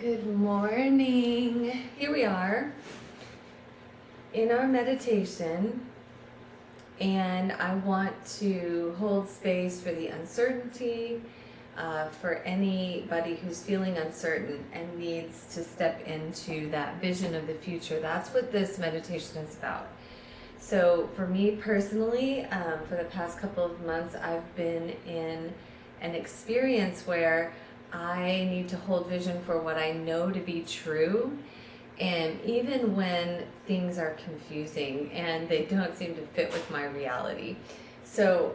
Good morning. Here we are in our meditation, and I want to hold space for the uncertainty, for anybody who's feeling uncertain and needs to step into that vision of the future. That's what this meditation is about. So for me personally, for the past couple of months, I've been in an experience where I need to hold vision for what I know to be true, and even when things are confusing and they don't seem to fit with my reality. So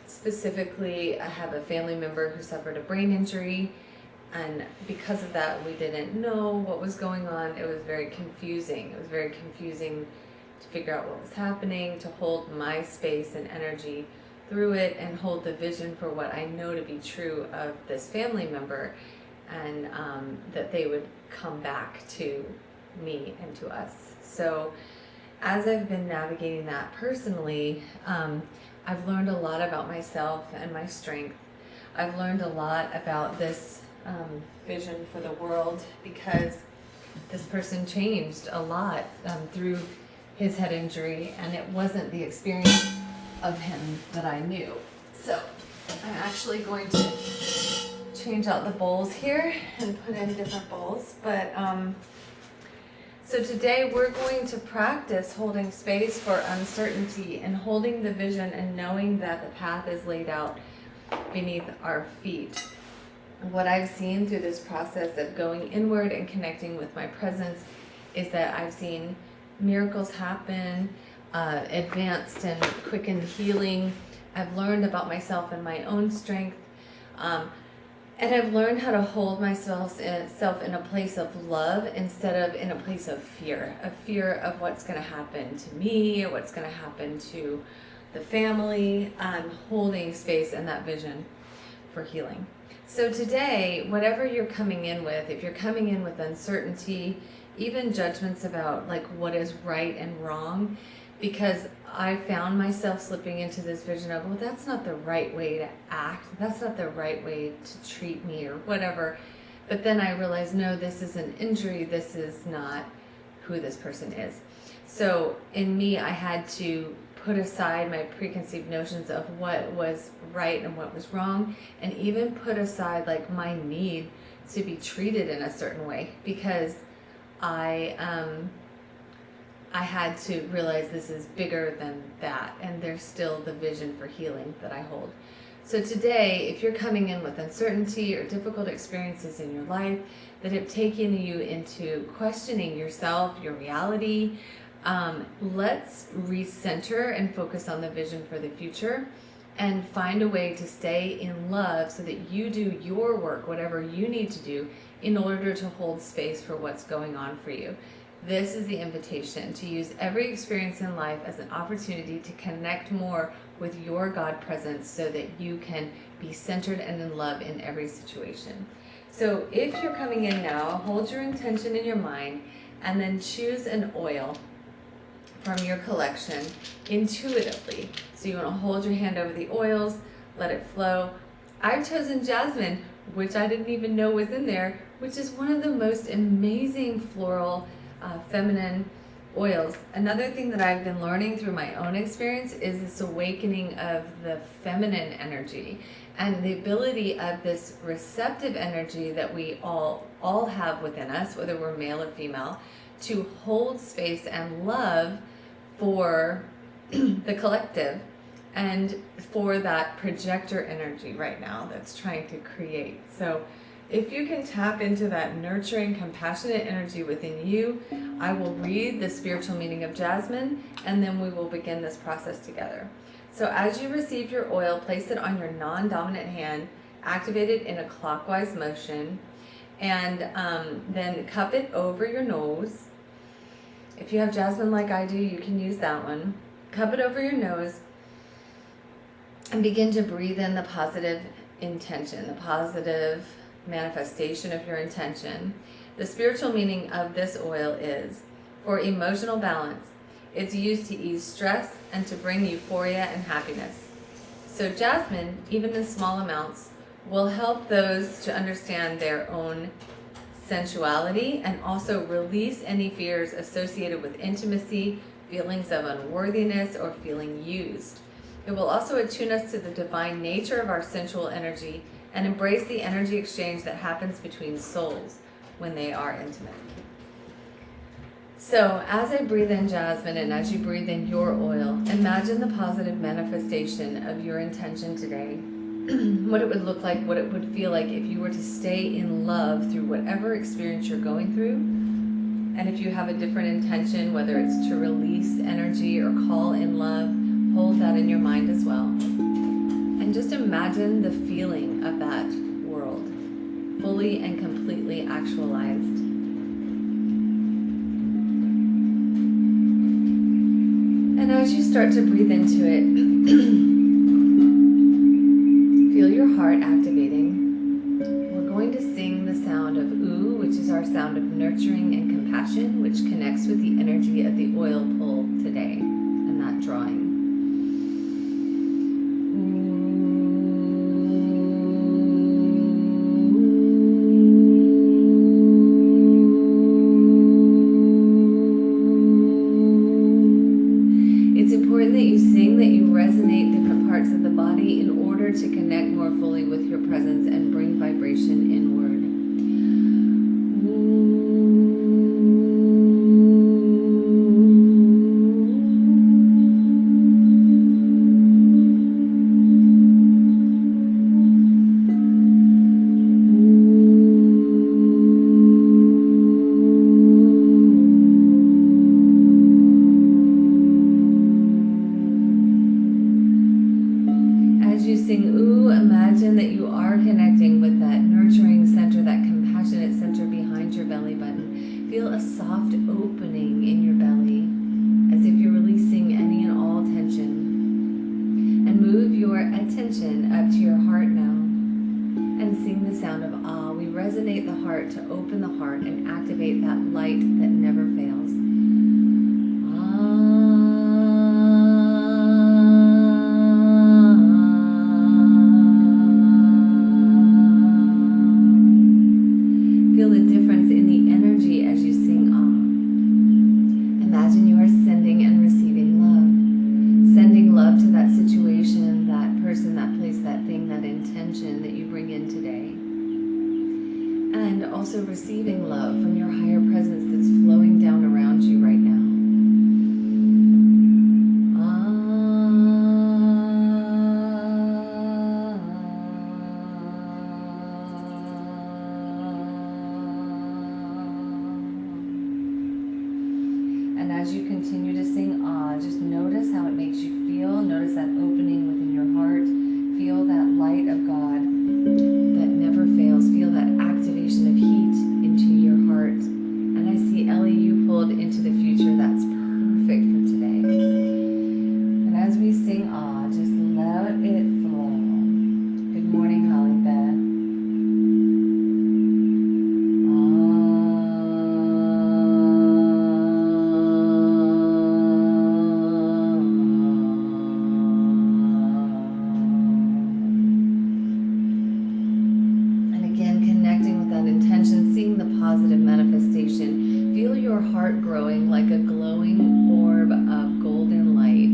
specifically, I have a family member who suffered a brain injury, and because of that, we didn't know what was going on. It was very confusing. It was very confusing to figure out what was happening, to hold my space and energy through it, and hold the vision for what I know to be true of this family member, and that they would come back to me and to us. So as I've been navigating that personally, I've learned a lot about myself and my strength. I've learned a lot about this vision for the world, because this person changed a lot through his head injury, and it wasn't the experience of him that I knew. So I'm actually going to change out the bowls here and put in different bowls. But so today we're going to practice holding space for uncertainty and holding the vision and knowing that the path is laid out beneath our feet. What I've seen through this process of going inward and connecting with my presence is that I've seen miracles happen, advanced and quickened healing. I've learned about myself and my own strength, and I've learned how to hold myself in a place of love instead of in a place of fear of what's going to happen to me or what's going to happen to the family. I'm holding space and that vision for healing. So today, whatever you're coming in with, if you're coming in with uncertainty, even judgments about like what is right and wrong, because I found myself slipping into this vision of, well, that's not the right way to act. That's not the right way to treat me or whatever. But then I realized, no, this is an injury. This is not who this person is. So in me, I had to put aside my preconceived notions of what was right and what was wrong, and even put aside like my need to be treated in a certain way, because I had to realize this is bigger than that, and there's still the vision for healing that I hold. So today, if you're coming in with uncertainty or difficult experiences in your life that have taken you into questioning yourself, your reality, let's recenter and focus on the vision for the future and find a way to stay in love so that you do your work, whatever you need to do, in order to hold space for what's going on for you. This is the invitation to use every experience in life as an opportunity to connect more with your God presence so that you can be centered and in love in every situation. So if you're coming in now, hold your intention in your mind and then choose an oil from your collection intuitively. So you want to hold your hand over the oils, let it flow. I've chosen jasmine, which I didn't even know was in there, which is one of the most amazing floral feminine oils. Another thing that I've been learning through my own experience is this awakening of the feminine energy and the ability of this receptive energy that we all have within us, whether we're male or female, to hold space and love for the collective and for that projector energy right now that's trying to create. So if you can tap into that nurturing, compassionate energy within you, I will read the spiritual meaning of jasmine, and then we will begin this process together. So as you receive your oil, place it on your non-dominant hand, activate it in a clockwise motion, and then cup it over your nose. If you have jasmine like I do, you can use that one. Cup it over your nose and begin to breathe in the positive intention, the positive manifestation of your intention. The spiritual meaning of this oil is for emotional balance. It's used to ease stress and to bring euphoria and happiness. So jasmine, even in small amounts, will help those to understand their own sensuality, and also release any fears associated with intimacy, feelings of unworthiness, or feeling used. It will also attune us to the divine nature of our sensual energy and embrace the energy exchange that happens between souls when they are intimate. So as I breathe in jasmine and as you breathe in your oil, imagine the positive manifestation of your intention today. What it would look like, what it would feel like if you were to stay in love through whatever experience you're going through. And if you have a different intention, whether it's to release energy or call in love, hold that in your mind as well. And just imagine the feeling of that world, fully and completely actualized. And as you start to breathe into it, feel your heart activating. We're going to sing the sound of ooh, which is our sound of nurturing and compassion, which connects with the energy of the oil pull today and that drawing. It's important that you sing, that you resonate different parts of the body in order to connect more fully with your presence and bring vibration inward. As you sing ooh, imagine that you are connecting with that nurturing center, that compassionate center behind your belly button. Feel a soft opening in your belly as if you're releasing any and all tension. And move your attention up to your heart now and sing the sound of ah. We resonate the heart to open the heart and activate that light that never fails. Feel the difference in the energy as you sing ah. Imagine you are sending and receiving love. Sending love to that situation, that person, that place, that thing, that intention that you bring in today. And also receiving love from your higher presence that's flowing down around you right now. And as you continue to sing ah, just notice how it makes you feel. Notice that opening within your heart. Feel that light of God that never fails. Feel that activation of heat into your heart. And I see Ellie, you pulled into the future. That's perfect for today. And as we sing ah, just let it flow. Good morning, Holly Beth. Seeing the positive manifestation. Feel your heart growing like a glowing orb of golden light,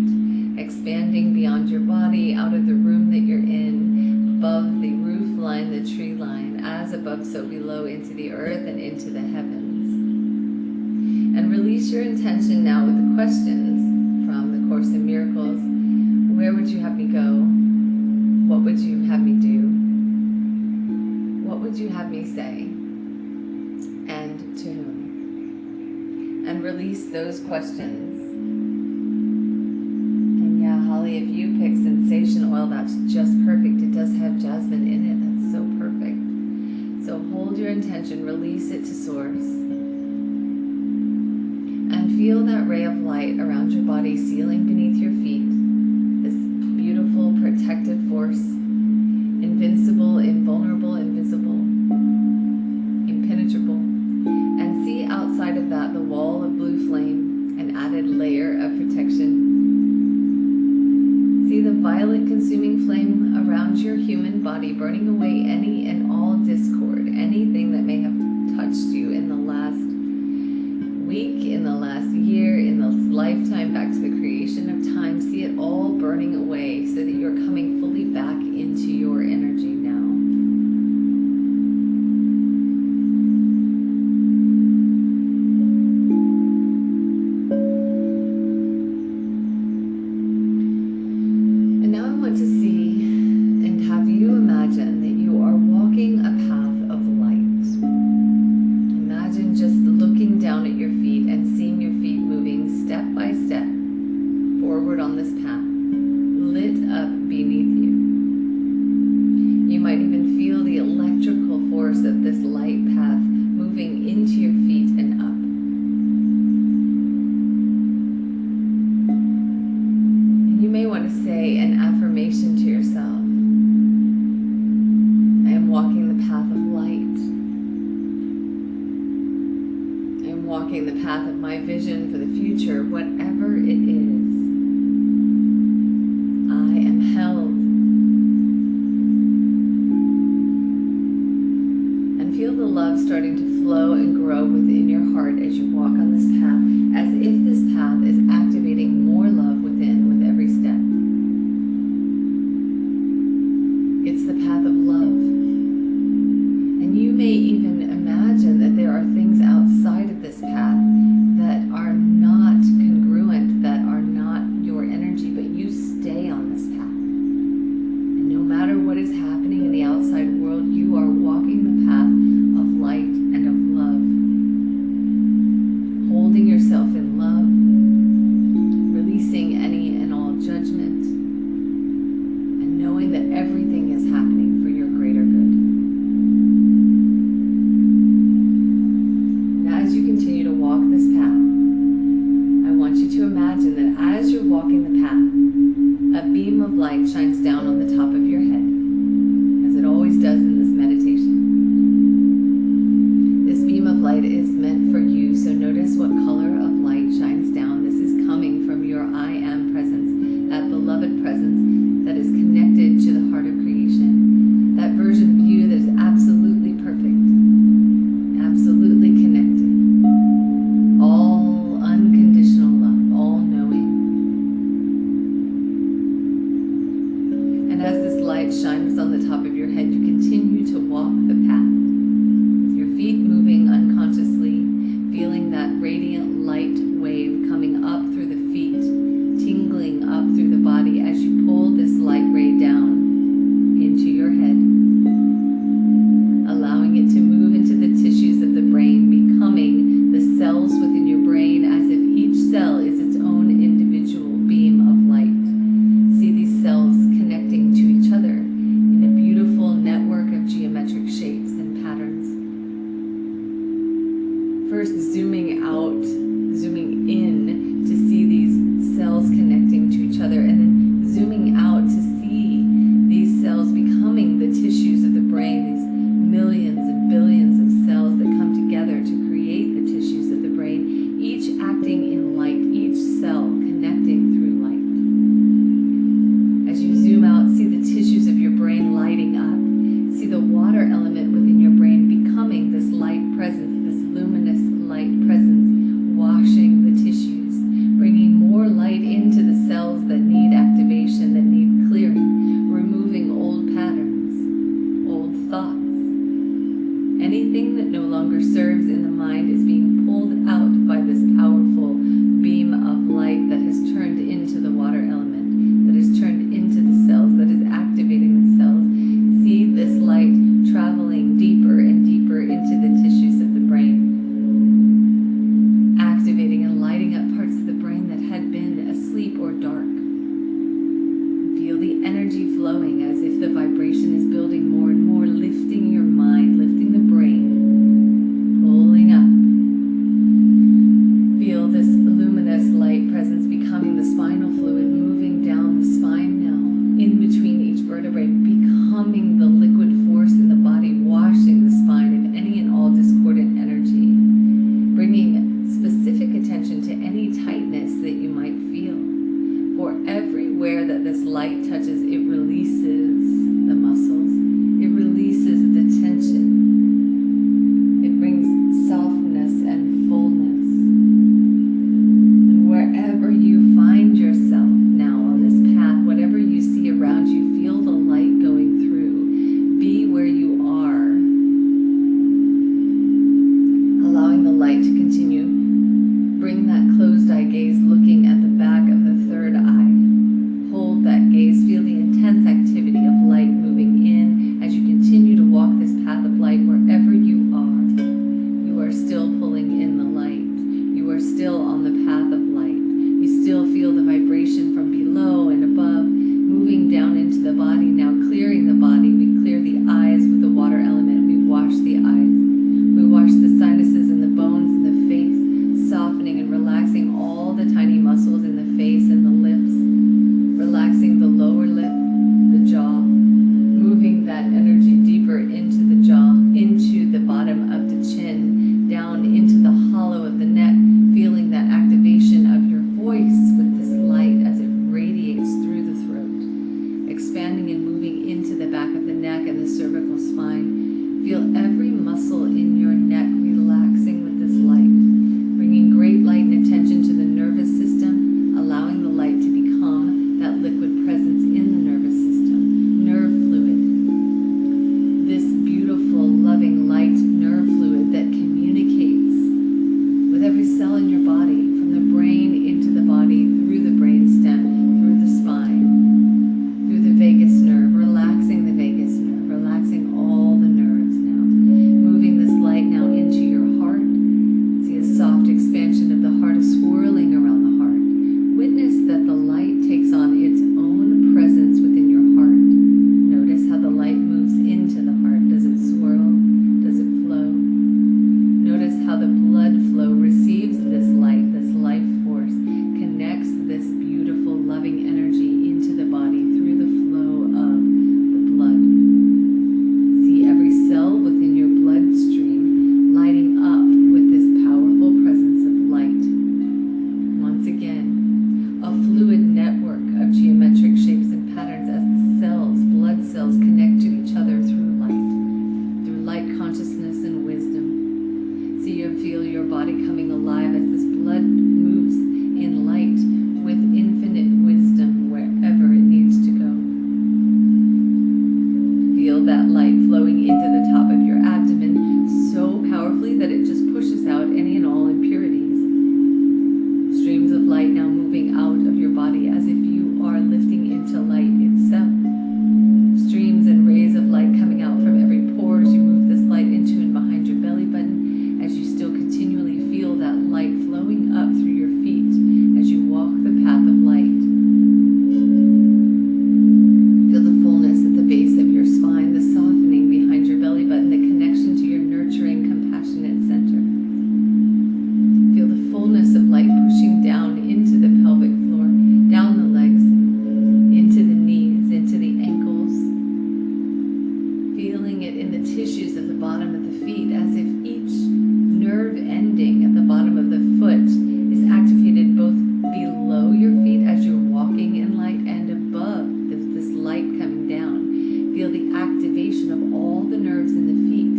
expanding beyond your body, out of the room that you're in, above the roof line, the tree line, as above so below, into the earth and into the heavens. And release your intention now with the questions from the Course in Miracles. Where would you have me go? What would you have me do? What would you have me say? And to whom? And release those questions. And yeah, Holly, if you pick sensation oil, that's just perfect. It does have jasmine in it. That's so perfect. So hold your intention, release it to source. And feel that ray of light around your body, sealing beneath your feet. This beautiful protective force. Invincible, invulnerable, invisible, impenetrable. And see outside of that the wall of blue flame, an added layer of protection. See the violet consuming flame around your human body, burning away any and all discord, anything that may have touched walking the path of my vision for the future, whatever it is, I am held. And feel the love starting to flow and grow within your heart as you walk on this path, as if this path is activating more love within with every step. It's the path of love. And you may even imagine that there are things outside of this path that are not congruent, that are not your energy, but you stay on this path. And no matter what is happening in the outside world, you are walking the path of light and of love. Holding yourself in love, releasing any and all judgment, and knowing that everything is happening for your greater good. As you continue to walk this path, I want you to imagine that as you're walking the path, a beam of light shines down on the top of your head, as it always does in this meditation. This beam of light is meant for you, so notice what color of light shines down. This is coming from your I am presence, that beloved presence that is connected to the heart of creation, that version of you that is absolutely perfect, absolutely connected. All unconditional love, all knowing. And as this light shines on the top of your head, you continue to walk the path, with your feet moving unconsciously, feeling that radiant light wave coming up through the feet, tingling up through the body as you pull this light ray down into your head, allowing it to move into the tissues of the brain, becoming the cells within your brain as if each cell is its own individual beam of light. See these cells connecting to each other in a beautiful network of geometric shapes and patterns. First zooming out, zooming in to see these cells connecting to each other, and then zooming out to see these cells becoming the tissues of the brain, these millions and billions of cells that come together to create the tissues of the brain, each acting in light, each cell connecting through light. As you zoom out, see the tissues of your brain lighting up. See the water element within your brain becoming this light presence, this luminous light presence, washing the tissues, bringing more light into the cells that need activation, that need clearing, removing old patterns, old thoughts. Anything that no longer serves in the mind is being pulled out by this powerful beam of light that has turned into the water element, that has turned into the cells, that is activating the cells. See this light traveling deeper and deeper into the tissues of the brain, activating and lighting up parts of the brain that had been asleep or dark. Feel the energy flowing as if the vibration is building more and more, lifting your mind, lifting the brain, pulling up. Feel this luminous light presence becoming the spine consciousness and wisdom. See and feel your body coming alive as this blood moves in light with infinite wisdom wherever it needs to go. Feel that light flowing into the top of your abdomen so powerfully that it just pushes out any and all impurities. Streams of light now moving out of your body as if you are lifting into light itself. Streams and rays of light coming out from every pore as you move this light into and behind your belly button, as you still continually feel that light flowing up through your feet as you walk the path of light. Feel the fullness at the base of your spine, the softening behind your belly button, the connection to your nurturing, compassionate center. Feel the fullness of light pushing down into the pelvic floor, down the legs, into the knees, into the ankles. Feeling it in the tissues of the bottom of the feet as if each nerve ending at the bottom of the foot is activated both below your feet as you're walking in light and above this light coming down. Feel the activation of all the nerves in the feet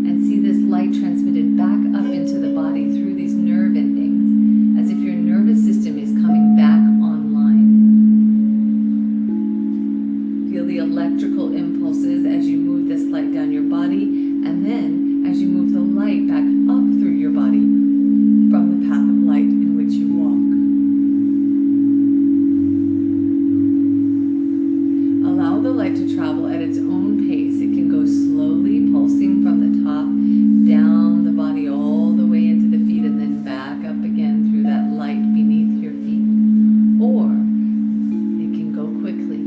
and see this light transmitted back up into the body through these nerve endings as if your nervous system is coming back online. Feel the electrical impulses as you move this light down your body, and then as you move the light back up through your body from the path of light in which you walk. Allow the light to travel at its own pace. It can go slowly, pulsing from the top down the body all the way into the feet and then back up again through that light beneath your feet. Or it can go quickly.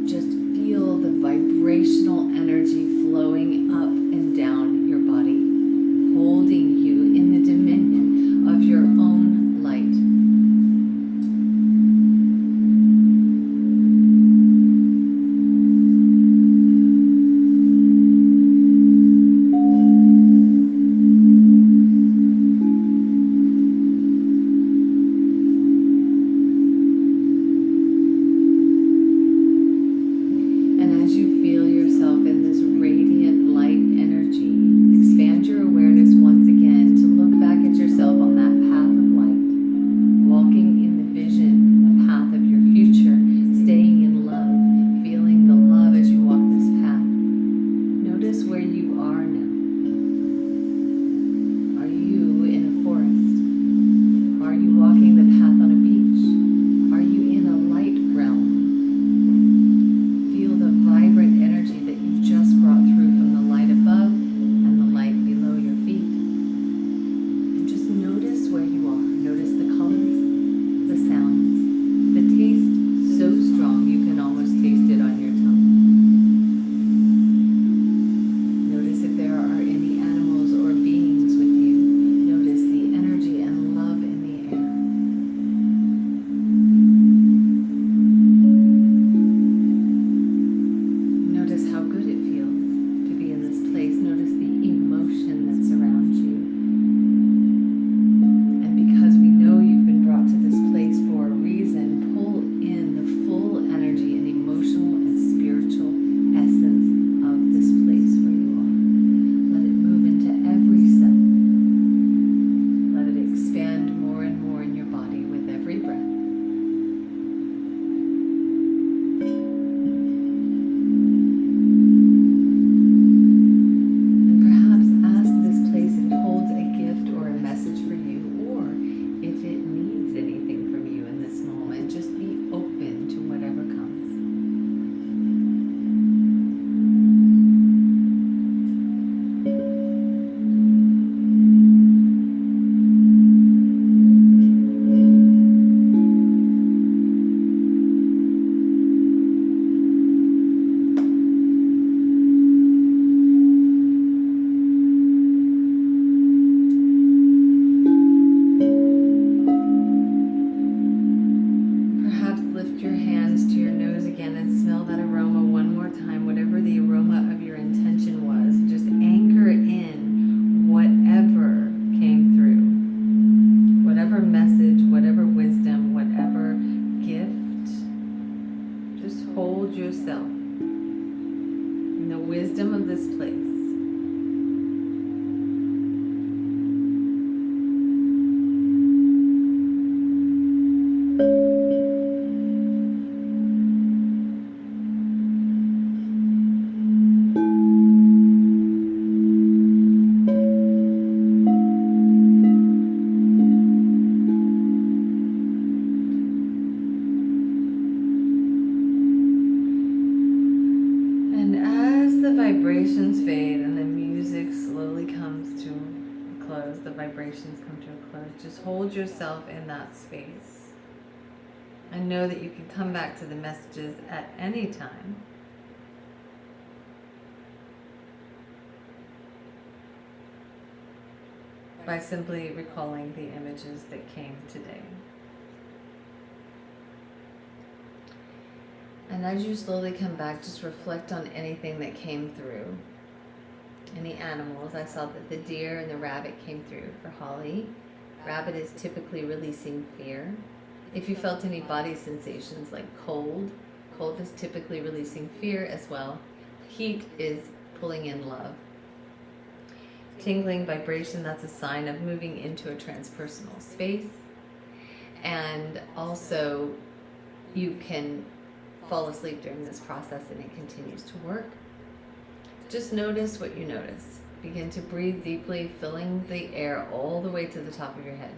Just feel the vibrational energy flowing up and down your body, holding you in the dominion of your own light. vibrations fade and the music slowly comes to a close, the vibrations come to a close, just hold yourself in that space. And know that you can come back to the messages at any time. By simply recalling the images that came today. And as you slowly come back, just reflect on anything that came through. Any animals. I saw that the deer and the rabbit came through for Holly. Rabbit is typically releasing fear. If you felt any body sensations like cold is typically releasing fear as well. Heat is pulling in love. Tingling vibration, that's a sign of moving into a transpersonal space. And also, you can fall asleep during this process and it continues to work. Just notice what you notice. Begin to breathe deeply, filling the air all the way to the top of your head.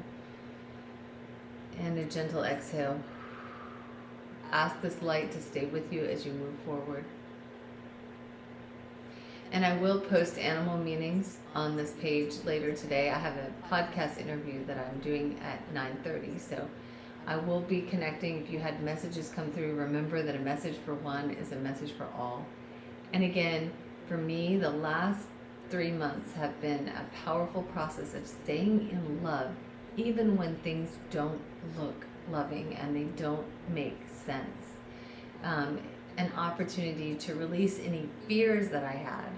And a gentle exhale. Ask this light to stay with you as you move forward. And I will post animal meanings on this page later today. I have a podcast interview that I'm doing at 9:30, so I will be connecting. If you had messages come through, remember that a message for one is a message for all. And again, for me, the last 3 months have been a powerful process of staying in love, even when things don't look loving and they don't make sense. An opportunity to release any fears that I had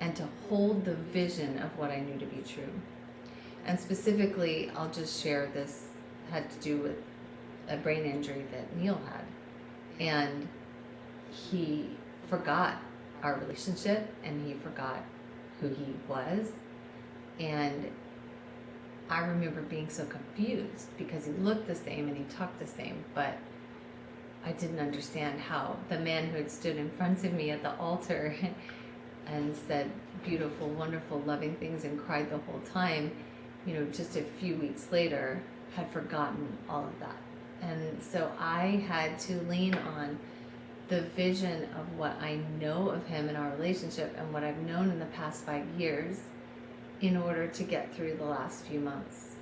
and to hold the vision of what I knew to be true. And specifically, I'll just share this had to do with a brain injury that Neil had. And he forgot our relationship and he forgot who he was. And I remember being so confused because he looked the same and he talked the same, but I didn't understand how the man who had stood in front of me at the altar and said beautiful, wonderful, loving things and cried the whole time, just a few weeks later, had forgotten all of that. And so I had to lean on the vision of what I know of him in our relationship and what I've known in the past 5 years in order to get through the last few months.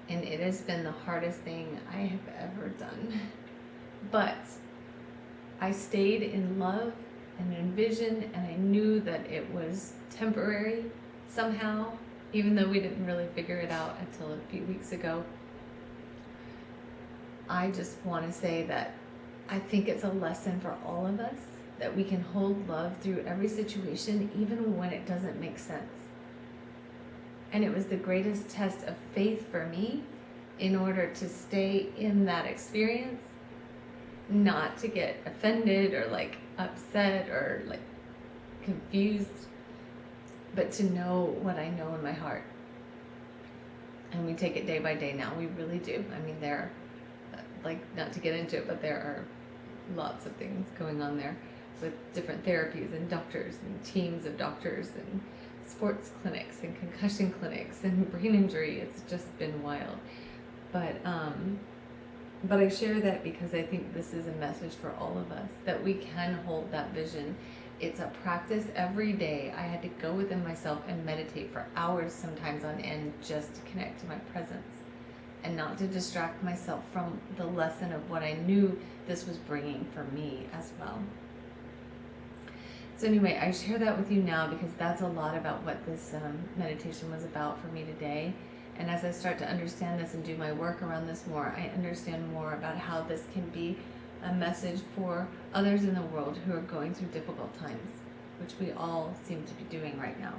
And it has been the hardest thing I have ever done. But I stayed in love and in vision, and I knew that it was temporary somehow, even though we didn't really figure it out until a few weeks ago. I just want to say that I think it's a lesson for all of us that we can hold love through every situation, even when it doesn't make sense. And it was the greatest test of faith for me in order to stay in that experience, not to get offended or upset or confused, but to know what I know in my heart. And we take it day by day now. We really do. I mean, there are, not to get into it, but there are lots of things going on there with different therapies and doctors and teams of doctors and sports clinics and concussion clinics and brain injury. It's just been wild. But I share that because I think this is a message for all of us, that we can hold that vision. It's a practice every day. I had to go within myself and meditate for hours sometimes on end just to connect to my presence and not to distract myself from the lesson of what I knew this was bringing for me as well. So anyway, I share that with you now because that's a lot about what this meditation was about for me today. And as I start to understand this and do my work around this more, I understand more about how this can be a message for others in the world who are going through difficult times, which we all seem to be doing right now.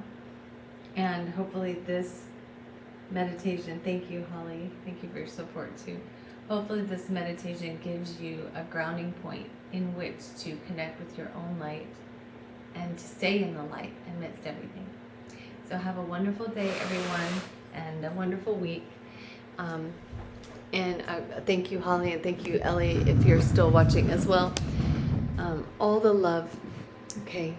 And hopefully this meditation, thank you, Holly, thank you for your support too. Hopefully this meditation gives you a grounding point in which to connect with your own light and to stay in the light amidst everything. So have a wonderful day, everyone, and a wonderful week. And thank you, Holly, and thank you, Ellie, if you're still watching as well. All the love. Okay.